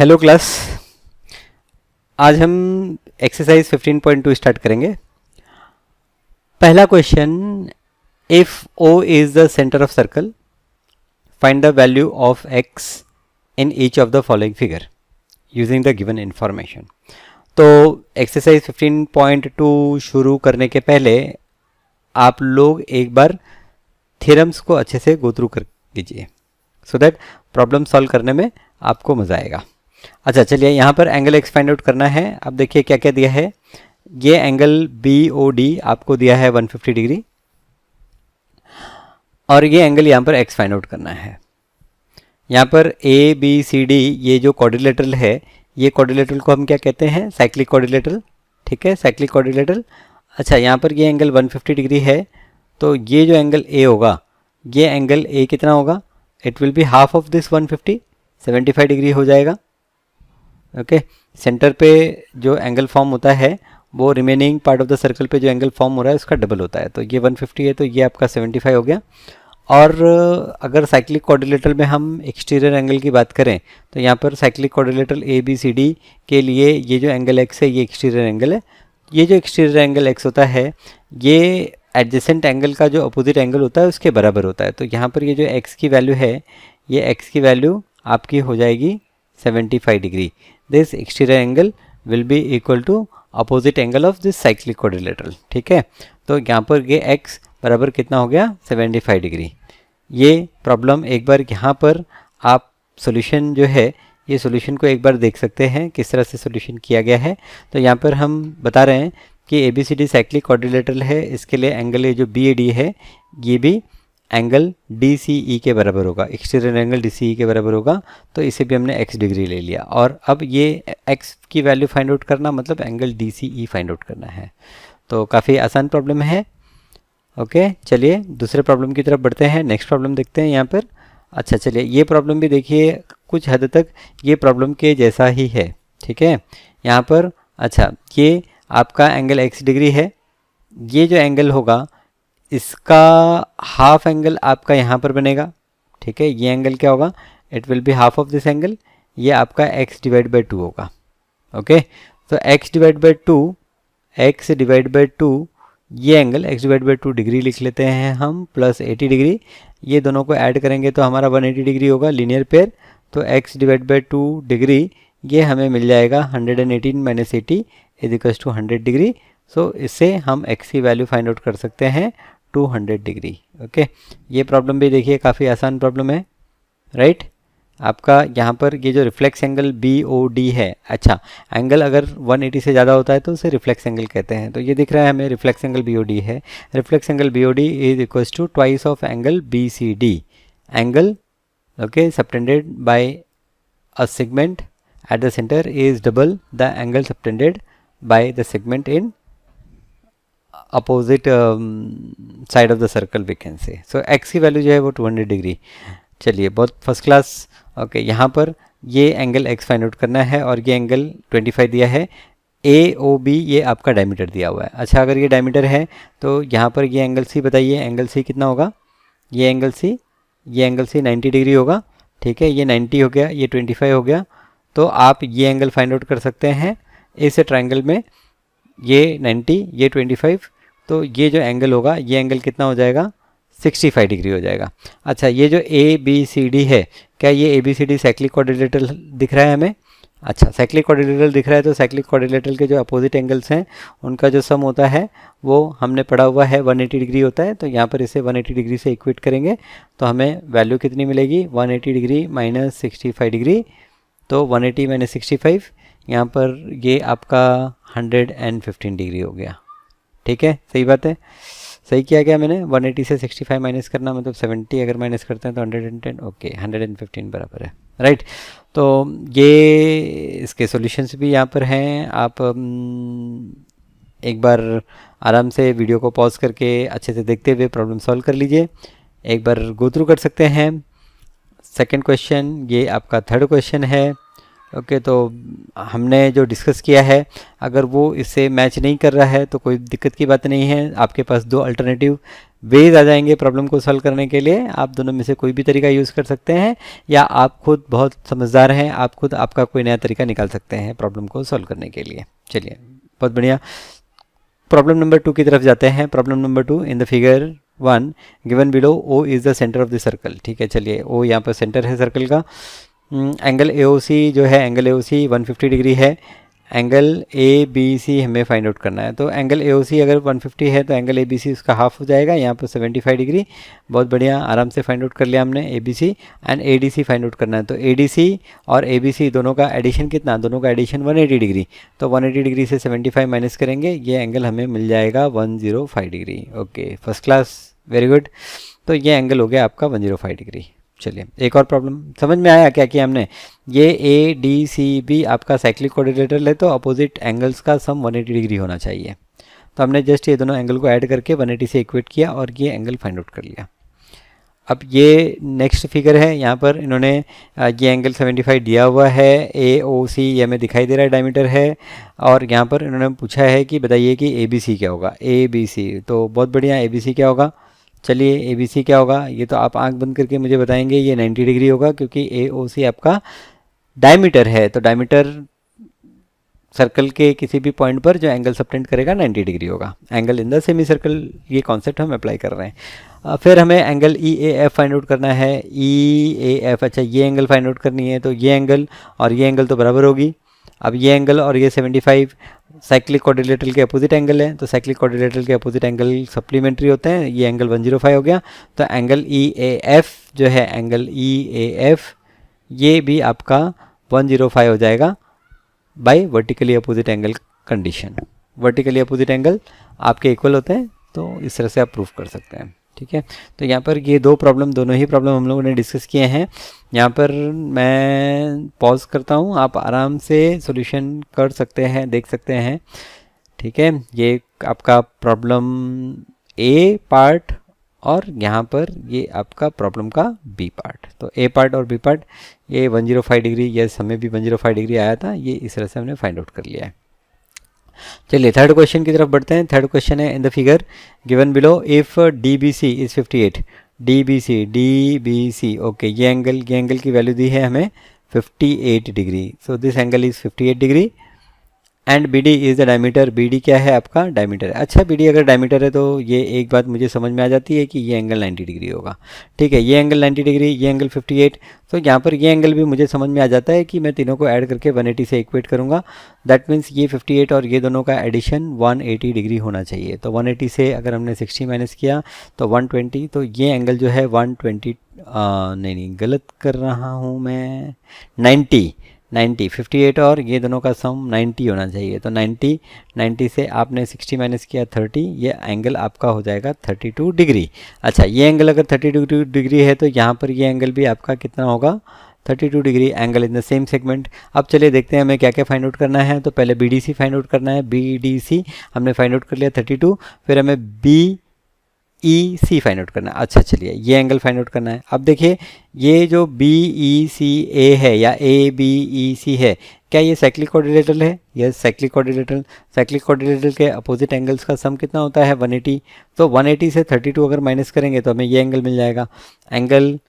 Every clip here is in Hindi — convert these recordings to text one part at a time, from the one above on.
हेलो क्लास, आज हम एक्सरसाइज 15.2 स्टार्ट करेंगे। पहला question, if O is the centre of circle find the value of x in each of the following figure using the given information. तो एक्सरसाइज 15.2 शुरू करने के पहले आप लोग एक बार थ्योरम्स को अच्छे से गो थ्रू कर लीजिए सो दैट प्रॉब्लम सॉल्व करने में आपको मज़ा आएगा। अच्छा चलिए, यहाँ पर एंगल एक्स फाइंड आउट करना है। अब देखिए क्या क्या दिया है। ये एंगल BOD आपको दिया है 150 डिग्री और ये एंगल यहाँ पर एक्स फाइंड आउट करना है। यहाँ पर ABCD ये जो क्वाड्रिलेटरल है, ये क्वाड्रिलेटरल को हम क्या कहते हैं? Cyclic quadrilateral. ठीक है, साइक्लिक क्वाड्रिलेटरल। अच्छा, यहाँ पर ये एंगल 150 डिग्री है, तो ये जो एंगल A होगा, ये एंगल A कितना होगा? It will be half of this 150, 75 degree हो जाएगा। ओके, सेंटर पे जो एंगल फॉर्म होता है वो remaining part of the circle पे जो एंगल फॉर्म हो रहा है उसका डबल होता है। तो ये 150 है, तो ये आपका 75 हो गया। और अगर साइक्लिक क्वाड्रिलेटरल में हम एक्सटीरियर एंगल की बात करें तो यहाँ पर साइक्लिक क्वाड्रिलेटरल ABCD के लिए ये जो एंगल x है ये एक्सटीरियर एंगल है। ये जो एक्सटीरियर एंगल x होता है ये एडजेसेंट एंगल का जो अपोजिट एंगल होता है उसके बराबर होता है। तो यहाँ पर ये जो x की वैल्यू है, ये x की वैल्यू आपकी हो जाएगी 75 degree. This exterior angle will be equal to opposite angle of this cyclic quadrilateral. ठीक है, तो यहाँ पर ये x बराबर कितना हो गया? 75 डिग्री। ये प्रॉब्लम एक बार यहाँ पर आप सॉल्यूशन जो है, ये सॉल्यूशन को एक बार देख सकते हैं किस तरह से सॉल्यूशन किया गया है। तो यहाँ पर हम बता रहे हैं कि ABCD साइक्लिक क्वाड्रिलेटरल है, इसके लिए एंगल ये जो BAD है ये भी एंगल DCE के बराबर होगा, एक्सटीरियर एंगल DCE के बराबर होगा। तो इसे भी हमने x डिग्री ले लिया और अब ये x की वैल्यू फाइंड आउट करना मतलब एंगल DCE फाइंड आउट करना है। तो काफ़ी आसान प्रॉब्लम है। ओके, चलिए दूसरे प्रॉब्लम की तरफ बढ़ते हैं। नेक्स्ट प्रॉब्लम देखते हैं यहाँ पर। अच्छा चलिए, ये प्रॉब्लम भी देखिए कुछ हद तक ये प्रॉब्लम के जैसा ही है। ठीक है, यहाँ पर अच्छा ये आपका एंगल x डिग्री है, ये जो एंगल होगा इसका हाफ एंगल आपका यहाँ पर बनेगा। ठीक है, ये एंगल क्या होगा? It will be half of this angle, ये आपका x डिवाइड बाई 2 होगा। ओके, तो x डिवाइड बाई 2 ये angle x divide by 2 degree लिख लेते हैं हम, प्लस 80 डिग्री। ये दोनों को ऐड करेंगे तो हमारा 180 डिग्री होगा, लीनियर पेयर। तो x डिवाइड बाई 2 डिग्री ये हमें मिल जाएगा 118 minus 80 is equals to 100 degree. So इससे हम x की वैल्यू फाइंड आउट कर सकते हैं 200 डिग्री। ओके, ये प्रॉब्लम भी देखिए काफ़ी आसान प्रॉब्लम है, राइट। आपका यहाँ पर ये जो रिफ्लेक्स एंगल BOD है, अच्छा एंगल अगर 180 से ज़्यादा होता है तो उसे रिफ्लेक्स एंगल कहते हैं। तो ये दिख रहा है हमें रिफ्लेक्स एंगल BOD है। Reflex angle BOD is equals to twice of angle BCD। Angle okay subtended by a segment at the centre is double the angle subtended by the segment in opposite side of the circle we can say. So x की वैल्यू जो है वो 200 डिग्री। चलिए, बहुत फर्स्ट क्लास। ओके, यहाँ पर ये एंगल x फाइंड आउट करना है और ये एंगल 25 दिया है। AOB ये आपका डायमीटर दिया हुआ है। अच्छा, अगर ये डायमीटर है तो यहाँ पर ये एंगल C बताइए, एंगल C कितना होगा? ये एंगल C 90 डिग्री होगा। ठीक है, ये 90 हो गया, ये 25 हो गया। तो आप ये एंगल फाइंड आउट कर सकते हैं इस ट्रायंगल में, ये 90 ये 25। तो ये जो एंगल होगा ये एंगल कितना हो जाएगा? 65 डिग्री हो जाएगा। अच्छा, ये जो ABCD है, क्या ये ABCD साइक्लिक क्वाड्रिलेटरल दिख रहा है हमें? अच्छा, साइक्लिक क्वाड्रिलेटरल दिख रहा है तो साइक्लिक क्वाड्रिलेटरल के जो अपोजिट एंगल्स हैं उनका जो सम होता है वो हमने पढ़ा हुआ है 180 डिग्री होता है। तो यहाँ पर इसे 180 डिग्री से इक्वेट करेंगे तो हमें वैल्यू कितनी मिलेगी? 180 डिग्री माइनस 65 डिग्री। तो 180 माइनस 65, यहाँ पर ये आपका 115 डिग्री हो गया। ठीक है, सही बात है, सही किया गया मैंने। 180 से 65 माइनस करना मतलब 70 अगर माइनस करते हैं तो 110। ओके, 115 बराबर है, राइट। तो ये इसके सॉल्यूशंस भी यहाँ पर हैं। आप एक बार आराम से वीडियो को पॉज करके अच्छे से देखते हुए प्रॉब्लम सॉल्व कर लीजिए, एक बार गो थ्रू कर सकते हैं। सेकंड क्वेश्चन, ये आपका थर्ड क्वेश्चन है। ओके, तो हमने जो डिस्कस किया है अगर वो इससे मैच नहीं कर रहा है तो कोई दिक्कत की बात नहीं है। आपके पास दो अल्टरनेटिव वेज आ जाएंगे प्रॉब्लम को सॉल्व करने के लिए। आप दोनों में से कोई भी तरीका यूज़ कर सकते हैं, या आप खुद बहुत समझदार हैं, आप खुद आपका कोई नया तरीका निकाल सकते हैं प्रॉब्लम को सॉल्व करने के लिए। चलिए बहुत बढ़िया, प्रॉब्लम नंबर 2 की तरफ जाते हैं। Problem number 2, in the figure 1 given below O is the centre of the circle. ठीक है, चलिए ओ यहाँ पर सेंटर है सर्कल का। एंगल AOC जो है, एंगल AOC 150 डिग्री है। एंगल ABC हमें फाइंड आउट करना है। तो एंगल AOC अगर 150 है तो एंगल ABC उसका हाफ हो जाएगा, यहाँ पर 75 डिग्री। बहुत बढ़िया, आराम से फाइंड आउट कर लिया हमने ABC। And ADC find out करना है। तो ADC और ABC दोनों का एडिशन कितना, दोनों का एडिशन 180 डिग्री। तो 180 डिग्री से 75 माइनस करेंगे, ये एंगल हमें मिल जाएगा 105 degree. Okay, first class, very good. तो ये एंगल हो गया आपका 105 डिग्री। चलिए एक और प्रॉब्लम, समझ में आया क्या किया हमने? ये ADCB आपका साइक्लिक कोऑर्डिनेटर है, तो अपोजिट एंगल्स का सम 180 डिग्री होना चाहिए। तो हमने जस्ट ये दोनों एंगल को ऐड करके 180 से इक्वेट किया और ये एंगल फाइंड आउट कर लिया। अब ये नेक्स्ट फिगर है, यहाँ पर इन्होंने ये एंगल 75 दिया हुआ है। AOC ये हमें दिखाई दे रहा है डायमीटर है, और यहाँ पर इन्होंने पूछा है कि बताइए कि ABC क्या होगा। ABC, तो बहुत बढ़िया, ABC क्या होगा? चलिए ABC क्या होगा, ये तो आप आंख बंद करके मुझे बताएंगे। ये 90 डिग्री होगा, क्योंकि AOC आपका डायमीटर है। तो डायमीटर सर्कल के किसी भी पॉइंट पर जो एंगल सबटेंड करेगा 90 डिग्री होगा। Angle in the semi circle, ये कॉन्सेप्ट हम अप्लाई कर रहे हैं। फिर हमें एंगल EAF फाइंड आउट करना है। EAF, अच्छा ये एंगल फाइंड आउट करनी है। तो ये एंगल और ये एंगल तो बराबर होगी। अब ये एंगल और ये 75 साइक्लिक कोऑर्डिनेटर के अपोजिट एंगल है, तो साइक्लिक कोऑर्डिनेटर के अपोजिट एंगल सप्लीमेंट्री होते हैं। ये एंगल 105 हो गया। तो एंगल EAF जो है, एंगल EAF ये भी आपका 105 हो जाएगा by vertically opposite angle condition. Vertically opposite angle आपके इक्वल होते हैं, तो इस तरह से आप प्रूफ कर सकते हैं। ठीक है, तो यहाँ पर ये दोनों ही प्रॉब्लम हम लोगों ने डिस्कस किए हैं। यहाँ पर मैं पॉज करता हूँ, आप आराम से सॉल्यूशन कर सकते हैं, देख सकते हैं। ठीक है, ये आपका प्रॉब्लम A पार्ट और यहाँ पर ये आपका प्रॉब्लम का B पार्ट। तो A पार्ट और B पार्ट, ये 105 डिग्री, यस हमें भी 105 डिग्री आया था, ये इस तरह से हमने फाइंड आउट कर लिया है। चलिए थर्ड क्वेश्चन की तरफ बढ़ते हैं। थर्ड क्वेश्चन है, in the figure given below if DBC is 58। DBC okay, ये एंगल की वैल्यू दी है हमें 58 degree. So this angle is 58 degree and BD is the diameter. BD क्या है आपका? डायमीटर है। अच्छा, BD अगर डायमीटर है तो ये एक बात मुझे समझ में आ जाती है कि ये एंगल 90 डिग्री होगा। ठीक है, ये एंगल 90 डिग्री, ये एंगल 58। तो यहाँ पर ये एंगल भी मुझे समझ में आ जाता है कि मैं तीनों को ऐड करके 180 से इक्वेट करूँगा। दैट मीन्स ये 58 और ये दोनों का एडिशन 180 डिग्री होना चाहिए। तो 180 से अगर हमने 60 माइनस किया तो 120। तो ये एंगल जो है 120 नहीं गलत कर रहा हूँ मैं, 90 58 और ये दोनों का सम 90 होना चाहिए। तो 90 से आपने 60 माइनस किया 30, ये एंगल आपका हो जाएगा 32 डिग्री। अच्छा, ये एंगल अगर 32 डिग्री है तो यहाँ पर ये एंगल भी आपका कितना होगा? 32 degree, angle in the same segment. अब चलिए देखते हैं हमें क्या क्या फाइंड आउट करना है। तो पहले BDC फाइंड आउट करना है। BDC हमने फाइंड आउट कर लिया 32। फिर हमें BEC फाइंड आउट करना है। अच्छा चलिए, ये एंगल फाइंड आउट करना है। अब देखिए, ये जो BECA है या ABEC है, क्या ये साइक्लिक कोऑर्डिनेटर है? यस, साइक्लिक कोऑर्डिनेटर के अपोजिट एंगल्स का सम कितना होता है? 180। तो 180 से 32 अगर माइनस करेंगे तो हमें ये एंगल मिल जाएगा। Angle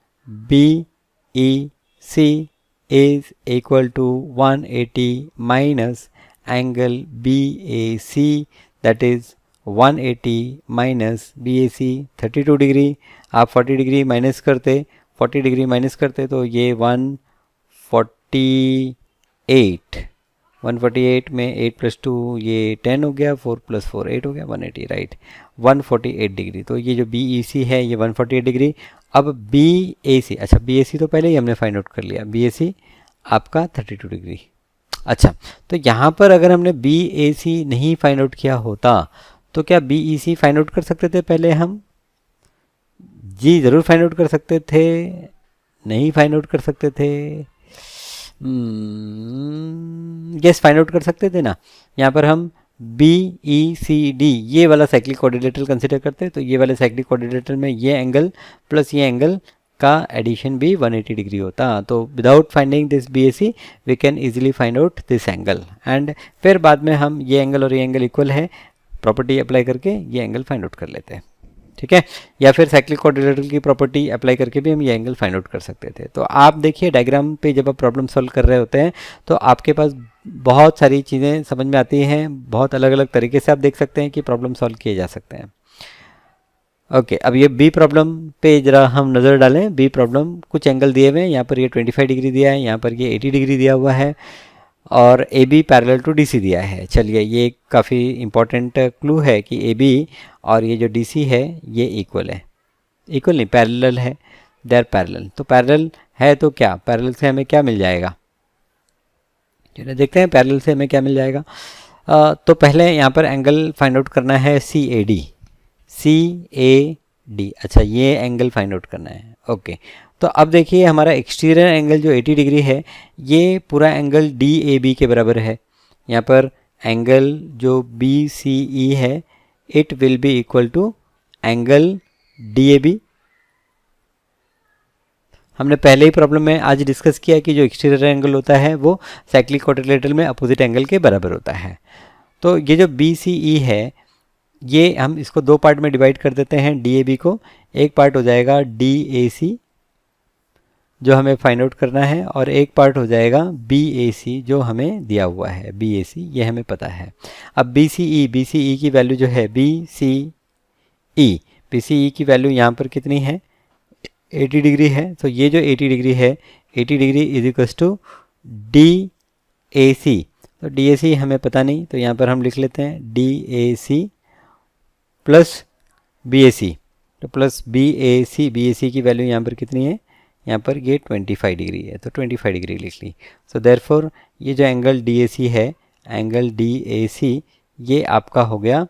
BEC is equal to 180 minus angle BAC, that is 180 minus BAC 32 degree. आप 40 डिग्री माइनस करते, 40 डिग्री माइनस करते तो ये 148 में 8 + 2 ये 10 हो गया, 4 + 4 8 हो गया, 180 राइट, 148 डिग्री। तो ये जो BEC है ये 148 डिग्री। अब BAC, अच्छा BAC तो पहले ही हमने फाइंड आउट कर लिया, BAC आपका 32 डिग्री। अच्छा, तो यहाँ पर अगर हमने BAC नहीं फाइंड आउट किया होता तो क्या BEC फाइंड आउट कर सकते थे पहले हम? जी ज़रूर फाइंड आउट कर सकते थे। नहीं फाइंड आउट कर सकते थे? यस, फाइंड आउट कर सकते थे ना। यहाँ पर हम BECD ये वाला साइक्लिक कोऑर्डिनेटर कंसिडर करते, तो ये वाले साइक्लिक कोऑर्डिनेटर में ये एंगल प्लस ये एंगल का एडिशन भी 180 डिग्री होता। तो without finding this BAC we can easily find out this angle, and फिर बाद में हम ये एंगल और ये एंगल इक्वल है, प्रॉपर्टी अप्लाई करके ये एंगल फाइंड आउट कर लेते हैं। ठीक है। या फिर साइक्लिक क्वाड्रिलेटरल की प्रॉपर्टी अप्लाई करके भी हम ये एंगल फाइंड आउट कर सकते थे। तो आप देखिए डायग्राम पे जब आप प्रॉब्लम सॉल्व कर रहे होते हैं तो आपके पास बहुत सारी चीज़ें समझ में आती हैं, बहुत अलग अलग तरीके से आप देख सकते हैं कि प्रॉब्लम सॉल्व किए जा सकते हैं। ओके, अब ये बी प्रॉब्लम पे जरा हम नज़र डालें। बी प्रॉब्लम कुछ एंगल दिए हुए हैं, यहाँ पर ये 25 डिग्री दिया है, यहाँ पर ये 80 डिग्री दिया हुआ है और A B parallel to D C दिया है। चलिए, ये काफ़ी इंपॉर्टेंट क्लू है कि ए बी और ये जो डी सी है ये इक्वल है, इक्वल नहीं पैरेलल है, दे आर पैरेलल। तो पैरेलल है तो क्या, पैरेलल से हमें क्या मिल जाएगा, चलिए देखते हैं पैरेलल से हमें क्या मिल जाएगा। तो पहले यहाँ पर एंगल फाइंड आउट करना है सी ए डी, सी ए डी। अच्छा, ये एंगल फाइंड आउट करना है। ओके, तो अब देखिए हमारा एक्सटीरियर एंगल जो 80 डिग्री है ये पूरा एंगल डी ए बी के बराबर है। यहाँ पर एंगल जो बी सी ई है it will be equal to angle D A B. हमने पहले ही प्रॉब्लम में आज डिस्कस किया कि जो एक्सटीरियर एंगल होता है वो साइक्लिक क्वाड्रिलेटरल में अपोजिट एंगल के बराबर होता है। तो ये जो बी सी ई है ये हम इसको दो पार्ट में डिवाइड कर देते हैं डी ए बी को। एक पार्ट हो जाएगा डी ए सी जो हमें फाइंड आउट करना है और एक पार्ट हो जाएगा बी ए सी जो हमें दिया हुआ है, बी ए सी ये हमें पता है। अब बी सी ई की वैल्यू जो है बी सी ई की वैल्यू यहाँ पर कितनी है, 80 डिग्री है। तो ये जो 80 डिग्री है, 80 degree is equals to D A C. तो डी ए सी हमें पता नहीं, तो यहाँ पर हम लिख लेते हैं D A C plus B A C. तो प्लस बी ए सी की वैल्यू यहाँ पर कितनी है, यहाँ पर ये 25 डिग्री है, तो 25 डिग्री लिख ली। सो देयरफॉर ये जो एंगल डी ए सी है, एंगल डी ए सी ये आपका हो गया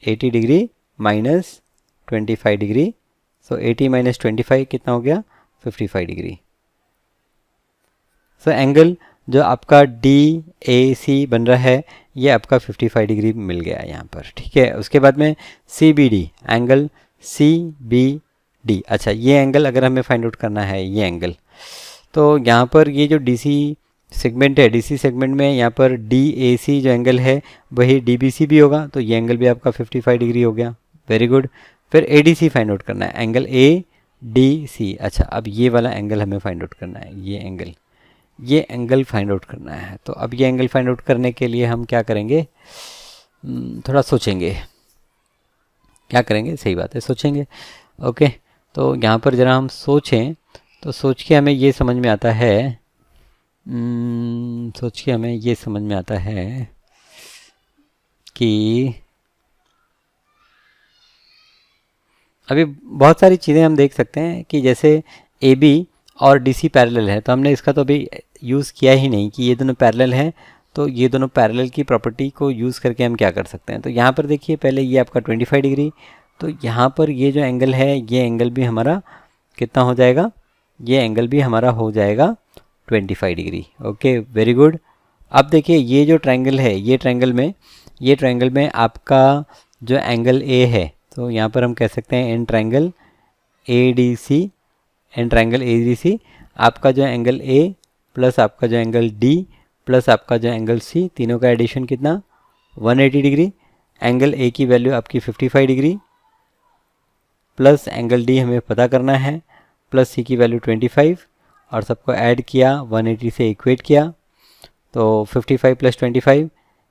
80 डिग्री माइनस 25 डिग्री। सो 80 माइनस 25 कितना हो गया, 55 डिग्री। सो एंगल जो आपका डी ए सी बन रहा है ये आपका 55 डिग्री मिल गया यहाँ पर, ठीक है। उसके बाद में C B D, angle C B D. अच्छा, ये एंगल अगर हमें फाइंड आउट करना है ये एंगल, तो यहाँ पर ये जो डी सी सेगमेंट है, डी सी सेगमेंट में यहाँ पर डी ए सी जो एंगल है वही डी बी सी भी होगा, तो ये एंगल भी आपका 55 डिग्री हो गया। Very good. फिर A D C find out करना है, एंगल ए डी सी। अच्छा, अब ये वाला एंगल हमें फाइंड आउट करना है, ये एंगल फाइंड आउट करना है। तो अब ये एंगल फाइंड आउट करने के लिए हम क्या करेंगे, थोड़ा सोचेंगे, क्या करेंगे, सही बात है सोचेंगे। ओके, तो यहाँ पर ज़रा हम सोचें, तो सोच के हमें ये समझ में आता है, कि अभी बहुत सारी चीज़ें हम देख सकते हैं कि जैसे ए बी और डी सी पैरेलल है, तो हमने इसका तो अभी यूज़ किया ही नहीं कि ये दोनों पैरेलल हैं। तो ये दोनों पैरेलल की प्रॉपर्टी को यूज़ करके हम क्या कर सकते हैं, तो यहाँ पर देखिए पहले ये आपका 25 डिग्री, तो यहाँ पर ये जो एंगल है ये एंगल भी हमारा कितना हो जाएगा, ये एंगल भी हमारा हो जाएगा 25 डिग्री। Okay, very good. अब देखिए ये जो ट्रायंगल है, ये ट्रायंगल में आपका जो एंगल ए है, तो यहाँ पर हम कह सकते हैं an triangle A D C, आपका जो एंगल ए प्लस आपका जो एंगल डी प्लस आपका जो एंगल सी, तीनों का एडिशन कितना 180 डिग्री। एंगल ए की वैल्यू आपकी 55 डिग्री प्लस एंगल डी हमें पता करना है, प्लस सी की वैल्यू 25 और सबको ऐड किया 180 से इक्वेट किया, तो 55 प्लस 25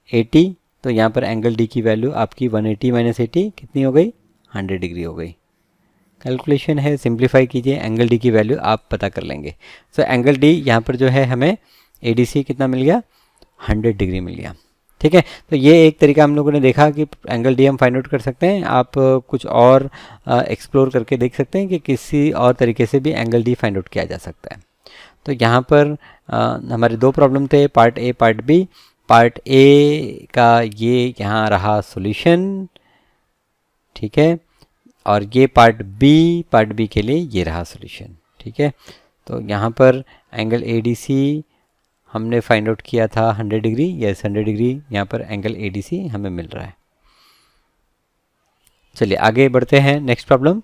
80। तो यहाँ पर एंगल डी की वैल्यू आपकी 180 माइनस 80 कितनी हो गई, 100 डिग्री हो गई। कैलकुलेशन है, सिंप्लीफाई कीजिए, एंगल डी की वैल्यू आप पता कर लेंगे। सो एंगल डी यहाँ पर जो है हमें ए डी सी कितना मिल गया, 100 डिग्री मिल गया, ठीक है। तो ये एक तरीका हम लोगों ने देखा कि एंगल डी हम फाइंड आउट कर सकते हैं। आप कुछ और एक्सप्लोर करके देख सकते हैं कि किसी और तरीके से भी एंगल डी फाइंड आउट किया जा सकता है। तो यहाँ पर हमारे दो प्रॉब्लम थे, part A part B. Part A का ये यहाँ रहा सॉल्यूशन, ठीक है, और ये पार्ट बी के लिए ये रहा सॉल्यूशन, ठीक है। तो यहाँ पर एंगल ए डी सी हमने फाइंड आउट किया था 100 डिग्री, यस 100 डिग्री यहाँ पर एंगल ए डी सी हमें मिल रहा है। चलिए आगे बढ़ते हैं, next problem.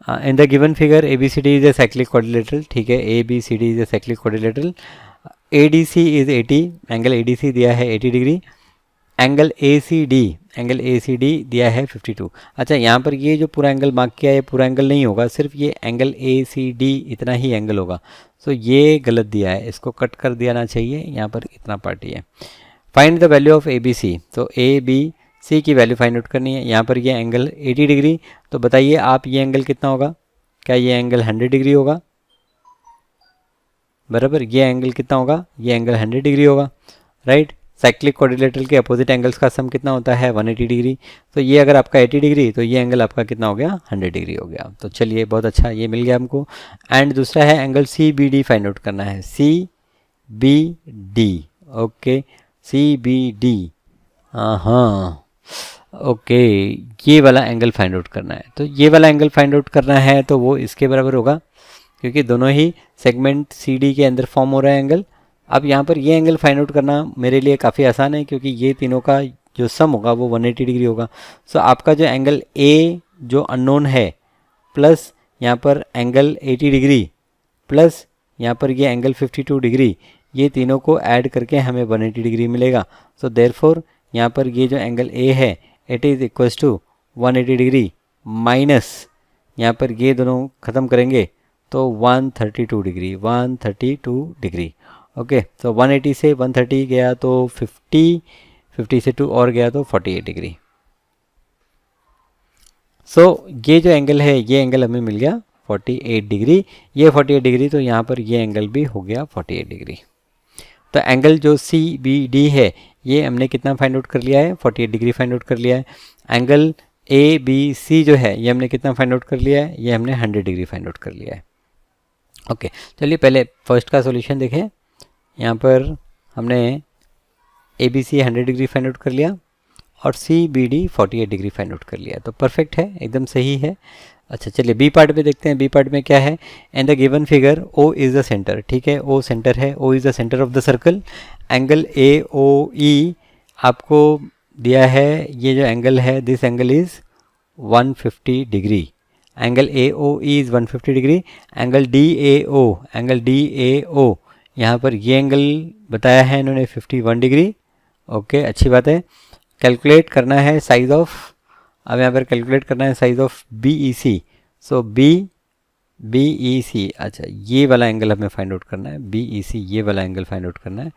In the given figure A B C D is a cyclic quadrilateral, ठीक है, A B C D is a cyclic quadrilateral, A D C is 80, angle A D C दिया है 80 degree, angle A C D angle A C D दिया है 52। अच्छा, यहाँ पर ये जो पूरा एंगल मार्क किया है ये पूरा एंगल नहीं होगा, सिर्फ ये एंगल ए सी डी इतना ही एंगल होगा। सो ये गलत दिया है, इसको कट कर देना चाहिए, यहाँ पर इतना पार्ट ही है। Find the value of A B C, तो ए बी सी की वैल्यू फाइंड आउट करनी है। यहाँ पर ये एंगल 80 डिग्री, तो बताइए आप ये एंगल कितना होगा? क्या ये एंगल 100 डिग्री होगा? बराबर, ये एंगल कितना होगा? ये एंगल 100 डिग्री होगा, राइट। साइक्लिक क्वाड्रिलेटरल के अपोजिट एंगल्स का सम कितना होता है? 180 डिग्री। तो ये अगर आपका 80 डिग्री, तो ये एंगल आपका कितना हो गया? 100 डिग्री हो गया। तो चलिए, बहुत अच्छा, ये मिल गया हमको। एंड दूसरा है angle C B D find out करना है, C B D. Okay, C B D, हाँ ओके, ये वाला एंगल फाइंड आउट करना है। तो ये वाला एंगल फाइंड आउट करना है तो वो इसके बराबर होगा, क्योंकि दोनों ही सेगमेंट सी डी के अंदर फॉर्म हो रहा है एंगल। अब यहाँ पर ये एंगल फाइंड आउट करना मेरे लिए काफ़ी आसान है, क्योंकि ये तीनों का जो सम होगा वो 180 डिग्री होगा। सो आपका जो एंगल ए जो अननोन है, प्लस यहाँ पर एंगल 80 डिग्री, प्लस यहाँ पर ये एंगल 52 डिग्री, ये तीनों को ऐड करके हमें 180 डिग्री मिलेगा। सो देयरफॉर यहाँ पर ये जो एंगल ए है it is equals to 180 degree minus यहाँ पर ये दोनों ख़त्म करेंगे तो 132 डिग्री, 132 डिग्री। ओके, तो 180 से 130 गया तो 50, 50 से 2 और गया तो 48 डिग्री। सो ये जो एंगल है ये एंगल हमें मिल गया 48 डिग्री, ये 48 डिग्री, तो यहाँ पर ये एंगल भी हो गया 48 डिग्री। तो एंगल जो सी बी डी है ये हमने कितना फाइंड आउट कर लिया है? 48 डिग्री फाइंड आउट कर लिया है। एंगल ए बी सी जो है ये हमने कितना फाइंड आउट कर लिया है? ये हमने 100 डिग्री फाइंड आउट कर लिया है। ओके, चलिए पहले फर्स्ट का सॉल्यूशन देखें। यहाँ पर हमने A B C 100 degree find out कर लिया और C B D 48 degree find out कर लिया, तो परफेक्ट है, एकदम सही है। अच्छा, चलिए बी पार्ट पे देखते हैं। बी पार्ट में क्या है? In the given figure O is the centre, ठीक है, ओ सेंटर है, O is the centre of the circle. Angle A O E आपको दिया है, ये जो एंगल है this angle is 150 degree. Angle A O E is 150 degree. Angle D A O यहाँ पर ये एंगल बताया है इन्होंने 51 डिग्री। ओके, अच्छी बात है। कैलकुलेट करना है साइज़ ऑफ, अब यहाँ पर कैलकुलेट करना है size of B E C. So B E C, अच्छा ये वाला एंगल हमें फाइंड आउट करना है, बी ई सी ये वाला एंगल फाइंड आउट करना है।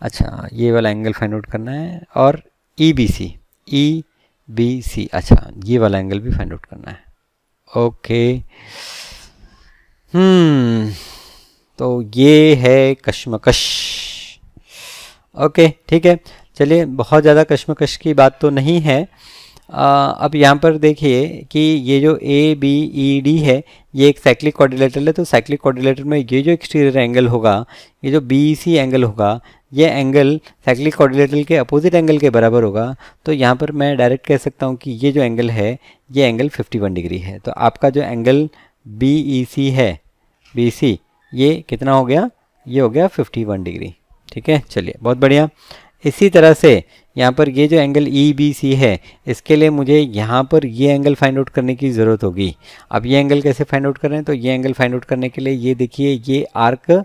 अच्छा, ये वाला एंगल फाइंड आउट करना है, और ई बी सी, अच्छा ये वाला एंगल भी फाइंड आउट करना है। ओके, तो ये है कश्मकश। ओके, ठीक है, चलिए बहुत ज़्यादा कश्मकश की बात तो नहीं है। अब यहाँ पर देखिए कि ये जो ए बी ई डी है ये एक साइक्लिक क्वाड्रिलेटरल है, तो साइक्लिक क्वाड्रिलेटरल में ये जो एक्सटीरियर एंगल होगा, ये जो बी सी एंगल होगा, ये एंगल साइक्लिक क्वाड्रिलेटरल के अपोजिट एंगल के बराबर होगा। तो यहाँ पर मैं डायरेक्ट कह सकता हूँ कि ये जो एंगल है ये एंगल 51 डिग्री है। तो आपका जो एंगल बी ई सी है, बी सी, ये कितना हो गया? ये हो गया 51 डिग्री। ठीक है, चलिए बहुत बढ़िया। इसी तरह से यहाँ पर ये जो एंगल ई बी सी है इसके लिए मुझे यहाँ पर ये एंगल फाइंड आउट करने की ज़रूरत होगी। अब ये एंगल कैसे फाइंड आउट करें? तो ये एंगल फाइंड आउट करने के लिए ये देखिए, ये आर्क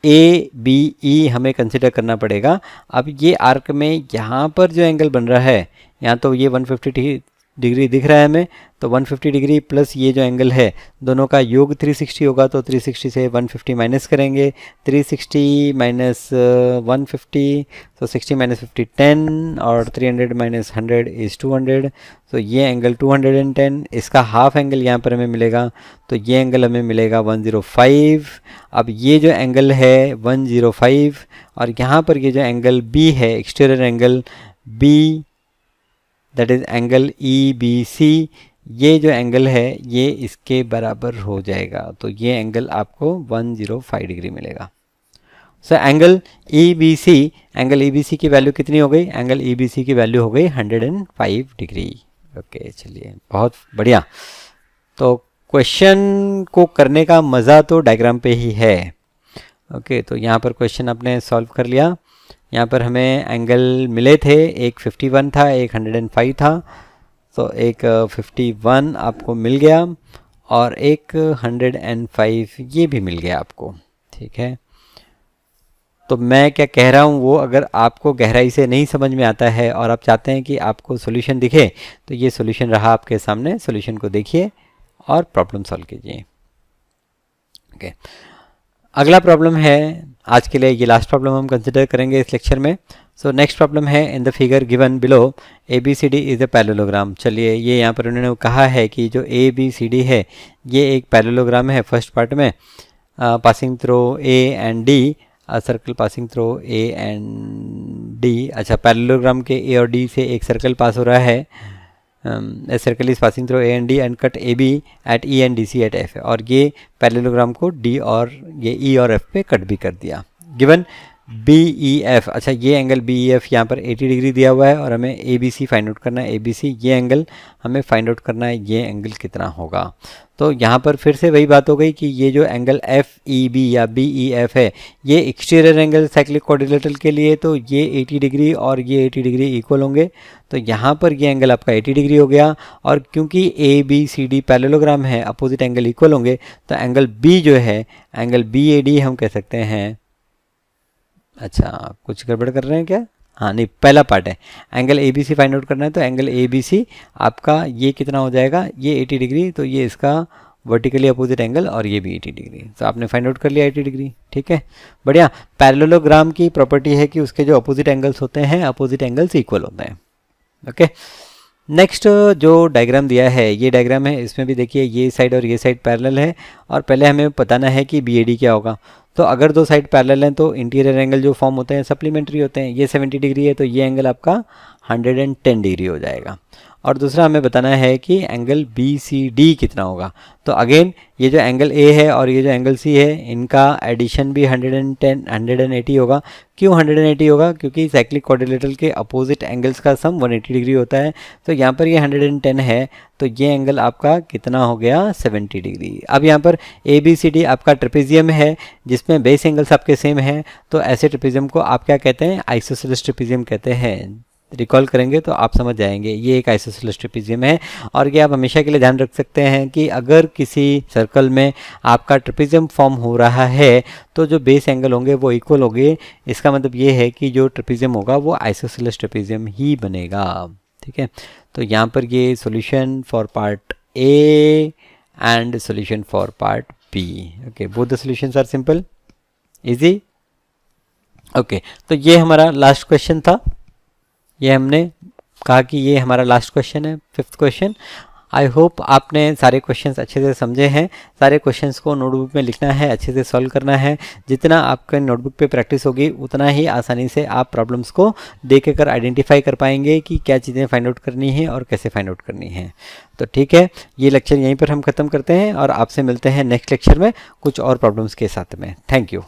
ए बी ई हमें कंसिडर करना पड़ेगा। अब ये आर्क में यहाँ पर जो एंगल बन रहा है, यहाँ तो ये 150 डिग्री दिख रहा है हमें, तो 150 डिग्री प्लस ये जो एंगल है दोनों का योग 360 होगा। तो 360 से 150 माइनस करेंगे, 360 माइनस 150, तो 60 माइनस 50 10, और 300 माइनस 100 इज़ 200। तो ये एंगल 210, इसका हाफ एंगल यहाँ पर हमें मिलेगा, तो ये एंगल हमें मिलेगा 105। अब ये जो एंगल है 105, और यहाँ पर ये जो एंगल बी है, exterior angle B, that is angle E B C, ये जो एंगल है ये इसके बराबर हो जाएगा। तो ये एंगल आपको 105 डिग्री मिलेगा। सो एंगल ई बी सी की वैल्यू कितनी हो गई? एंगल ई बी सी की वैल्यू हो गई 105 डिग्री। ओके, चलिए बहुत बढ़िया। तो क्वेश्चन को करने का मज़ा तो डायग्राम पे ही है। ओके, तो यहाँ पर क्वेश्चन आपने सॉल्व कर लिया। यहाँ पर हमें एंगल मिले थे, एक 51 था, एक 105 था। तो एक 51 आपको मिल गया और एक 105 ये भी मिल गया आपको। ठीक है, तो मैं क्या कह रहा हूँ वो अगर आपको गहराई से नहीं समझ में आता है और आप चाहते हैं कि आपको सॉल्यूशन दिखे, तो ये सॉल्यूशन रहा आपके सामने। सॉल्यूशन को देखिए और प्रॉब्लम सॉल्व कीजिए। ओके, अगला प्रॉब्लम है, आज के लिए ये लास्ट प्रॉब्लम हम कंसिडर करेंगे इस लेक्चर में। सो नेक्स्ट प्रॉब्लम है, in the figure given below ABCD is a parallelogram. चलिए, ये यहाँ पर उन्होंने कहा है कि जो ABCD है ये एक पैरेललोग्राम है। फर्स्ट पार्ट में passing through A and D, circle passing through A and D। अच्छा, पैरेललोग्राम के A और D से एक सर्कल पास हो रहा है। A circle is passing through A and D and cut AB at E and DC at F। और ये पैरेललोग्राम को D और ये E और F पे कट भी कर दिया। गिवन BEF, अच्छा ये एंगल BEF यहाँ पर 80 डिग्री दिया हुआ है और हमें ABC फाइंड आउट करना है। ABC ये एंगल हमें फाइंड आउट करना है, ये एंगल कितना होगा। तो यहाँ पर फिर से वही बात हो गई कि ये जो एंगल FEB या BEF है ये एक्सटीरियर एंगल साइक्लिक क्वाड्रिलेटरल के लिए, तो ये 80 डिग्री और ये 80 डिग्री इक्वल होंगे। तो यहाँ पर ये एंगल आपका 80 डिग्री हो गया। और क्योंकि ABCD पैरेललोग्राम है, अपोजिट एंगल इक्वल होंगे, तो एंगल B जो है, एंगल BAD हम कह सकते हैं। अच्छा, कुछ गड़बड़ कर रहे हैं क्या? हाँ, नहीं, पहला पार्ट है एंगल ABC फाइंड आउट करना है। तो एंगल ABC आपका ये कितना हो जाएगा, ये 80 डिग्री, तो ये इसका वर्टिकली अपोजिट एंगल और ये भी 80 डिग्री। तो आपने फाइंड आउट कर लिया 80 डिग्री। ठीक है, बढ़िया। पैरेललोग्राम की प्रॉपर्टी है कि उसके जो अपोजिट एंगल्स होते हैं, अपोजिट एंगल्स इक्वल होते हैं। ओके, नेक्स्ट जो डायग्राम दिया है, ये डायग्राम है, इसमें भी देखिए ये साइड और ये साइड पैरेलल है और पहले हमें बताना है कि BAD क्या होगा। तो अगर दो साइड पैरेलल हैं तो इंटीरियर एंगल जो फॉर्म होते हैं सप्लीमेंट्री होते हैं। ये 70 डिग्री है तो ये एंगल आपका 110 डिग्री हो जाएगा। और दूसरा हमें बताना है कि एंगल BCD कितना होगा। तो अगेन ये जो एंगल A है और ये जो एंगल C है, इनका एडिशन भी 180 होगा। क्यों 180 होगा? क्योंकि साइक्लिक क्वाड्रिलेटरल के अपोजिट एंगल्स का सम 180 डिग्री होता है। तो यहाँ पर ये 110 है, तो ये एंगल आपका कितना हो गया, 70 डिग्री। अब यहाँ पर ABCD आपका ट्रेपेजियम है जिसमें बेस एंगल्स आपके सेम हैं। तो ऐसे ट्रेपेजियम को आप क्या कहते हैं, आइसोसेलेस ट्रेपेजियम कहते हैं। रिकॉल करेंगे तो आप समझ जाएंगे, ये एक आइसोसेलेस ट्रेपेजियम है। और ये आप हमेशा के लिए ध्यान रख सकते हैं कि अगर किसी सर्कल में आपका ट्रेपेजियम फॉर्म हो रहा है तो जो बेस एंगल होंगे वो इक्वल होंगे। इसका मतलब ये है कि जो ट्रेपेजियम होगा वो आइसोसेलेस ट्रेपेजियम ही बनेगा। ठीक है, तो यहाँ पर ये solution for part A and solution for part B। Okay, both the solutions are simple, easy. Okay, तो ये हमारा लास्ट क्वेश्चन था। ये हमने कहा कि ये हमारा लास्ट क्वेश्चन है, 5th क्वेश्चन। आई होप आपने सारे क्वेश्चंस अच्छे से समझे हैं। सारे क्वेश्चंस को नोटबुक में लिखना है, अच्छे से सॉल्व करना है। जितना आपके नोटबुक पे प्रैक्टिस होगी उतना ही आसानी से आप प्रॉब्लम्स को देख कर आइडेंटिफाई कर पाएंगे कि क्या चीज़ें फाइंड आउट करनी है और कैसे फाइंड आउट करनी है। तो ठीक है, ये लेक्चर यहीं पर हम ख़त्म करते हैं और आपसे मिलते हैं नेक्स्ट लेक्चर में कुछ और प्रॉब्लम्स के साथ में। Thank you.